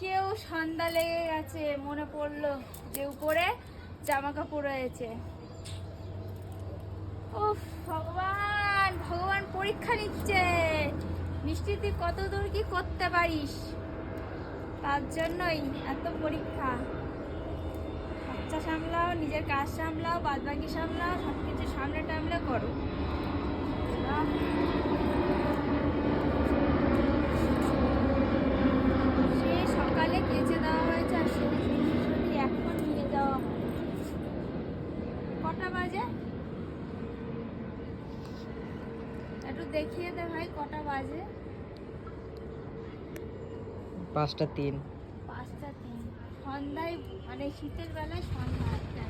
আজকেও সন্ধ্যা লেগে গেছে, মনে পড়লো যে উপরে জামা কাপড় রয়েছে। উফ ভগবান, ভগবান পরীক্ষা নিচ্ছে মিষ্টি তুই কত দূর কি করতে পারিস, তার জন্যই এত পরীক্ষা। বাচ্চা সামলাও, নিজের কাজ সামলাও, বাদ বাকি সামলাও, সবকিছু সামনে টামলে করো। সে সকালে কেচে দেওয়া হয়েছে আর সে যদি এখন নিয়ে যাওয়া হয়। কটা বাজে একটু দেখিয়ে দে ভাই, কটা বাজে? 5টা 3। 5টা 3। সন্ধ্যায় মানে শীতের বেলায় সন্ধ্যা 8টা।